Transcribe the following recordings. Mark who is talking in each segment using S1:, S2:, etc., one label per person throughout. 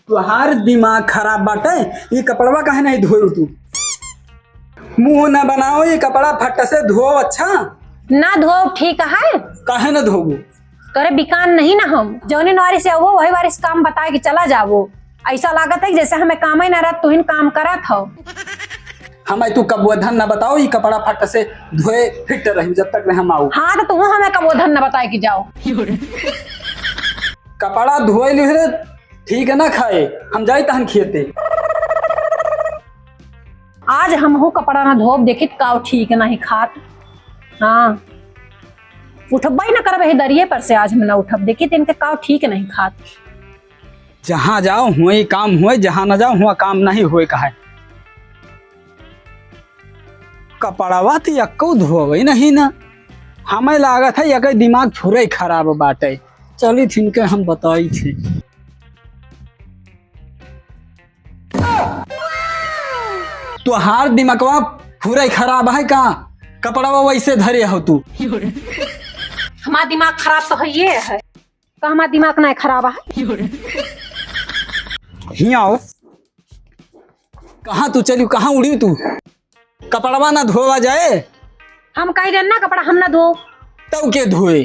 S1: तुहार दिमाग खराब बाटे। ये कपड़वा काहे नहीं धोए तू? मुंह न बनाओ, ये कपड़ा फट से धो। अच्छा
S2: ना धो ठीक है।
S1: काहे न धोबू?
S2: करे बिकान नहीं ना हम जौनी नारी से वो वही बारिश काम बताए कि चला जावो। ऐसा लागत है जैसे हमें काम ही ना रहा तुहिन काम करत हो।
S1: हमें तू कबोधन न बताओ, ये कपड़ा फट से धोए फिट रही जब तक हम आऊ।
S2: हाँ तो तुम हमें कबोधन न बताए कि जाओ।
S1: कपड़ा धोए लिहे ठीक है ना, खाए हम जाए तहन खेते।
S2: आज हम हो कपड़ा ना धोब देखित काव ठीक नहीं खात। हाँ उठब ही ना करब दरिये पर से आज हम ना उठब देखित इनके काव ठीक नहीं खात।
S1: जहाँ जाओ हुए काम हुए, जहाँ न जाओ हुआ काम नहीं हुए। कहा कपड़ावा तो यक्को धोवे नहीं ना। हमें लागत है यके दिमाग थोड़े खराब बाटे। चली थी के हम बताई थी। तुहार दिमागवा पूरा खराब है का? कपड़ावा वैसे धरे हो तू।
S2: हमारा दिमाग खराब तो है ये है तो हमारा दिमाग नहीं खराब है।
S1: ही आओ। कहाँ तू चली, कहाँ उड़ी तू? कपड़वा ना धोवा जाए।
S2: हम कही रहे ना कपड़ा हम ना धो
S1: तब के धोए?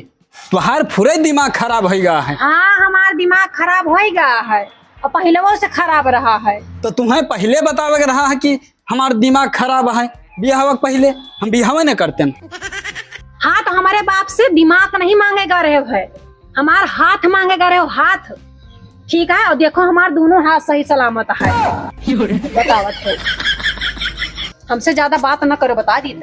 S1: तुहार पूरे दिमाग खराब हो गया है।
S2: हाँ हमारा दिमाग खराब हो गया है और पहले से खराब रहा है।
S1: तो तुम्हें पहले बतावे रहा है कि हमारा दिमाग खराब है। बिहाव पहले हम बिहाव न करते हैं।
S2: हाँ तो हमारे बाप से दिमाग नहीं मांगेगा रहे है, हमार हाथ मांगेगा रहे हो। हाथ ठीक है और देखो हमारे दोनों हाथ सही सलामत है। बतावत है हमसे ज्यादा बात न करो, बता दी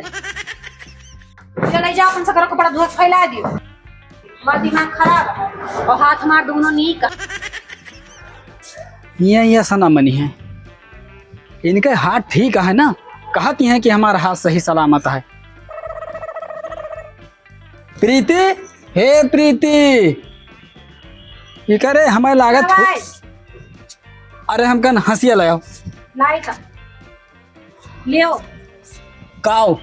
S2: चले जाओ अपन से करो कपड़ा धो फैला दियो। हमारा दिमाग खराब है और हाथ हमारे दोनों नीक है।
S1: ये सना मनी है, इनके हाथ ठीक है ना। कहती हैं कि हमारा हाथ सही सलामत है। प्रीति, हे प्रीति, ये करे हमें लागत। अरे हम कन हंसिया लगाओ
S2: लियो
S1: काओ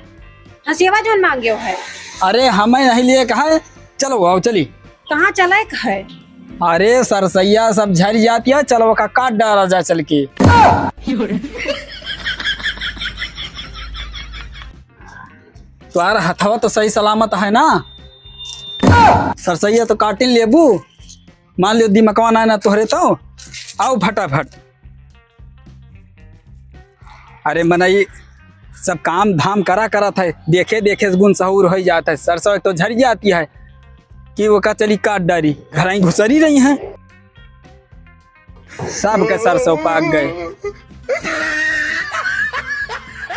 S2: हंसिया जो मांगे है।
S1: अरे हमें नहीं लिए कहा। चलो आओ चली।
S2: कहाँ चले है?
S1: अरे सरसैया सब झड़ जाती है, चलो का काट डाला जा चल के। तुम्हारा हथवा तो सही सलामत है ना? सरसैया तो काटिन लेबू। मान लियो दिमकवा ना तोहरे तो आओ फटाफट। अरे मनाई सब काम धाम करा था, देखे देखे गुण सहूर हो जाता है। सरसों तो झड़ जाती है कि वो का चली काट डारी, घर ही घुसरी रही हैं। सब के सरसों पाक गए।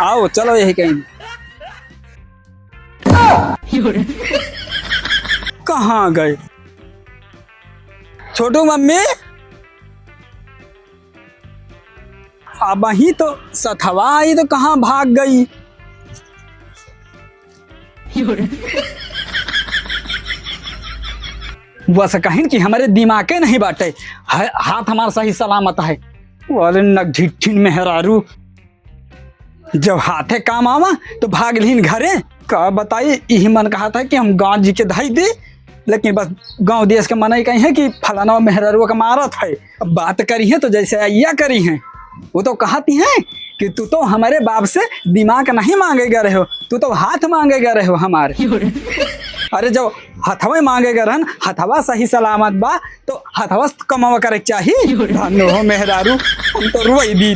S1: आओ चलो यही कहीं। कहाँ गए छोटू मम्मी? अब ही तो सथवा आई तो कहाँ भाग गई? बस कहीं कि हमारे दिमागे नहीं बाटे। हाथ हमारा सही सलामत है। वाले नगझिठिन मेहरारू जब हाथे काम आवा तो भाग लीन घरे। का बताइए यही मन कहा था कि हम गाँव जी के धाई दे, लेकिन बस गांव देश के मन ही कही है कि फलाना मेहरारू का मारत है। अब बात करी है तो जैसे आइया करी है। वो तो कहती हैं कि तू तो हमारे बाप से दिमाग नहीं मांगेगा रहे हो, तू तो हाथ मांगेगा रहे हो हमारे। अरे जब हथवा मांगेगा रहन, हथवा सही सलामत बा तो हथवा कमावा करे चाहिए। धन्य हो मेहरारू, हम तो रोई दी।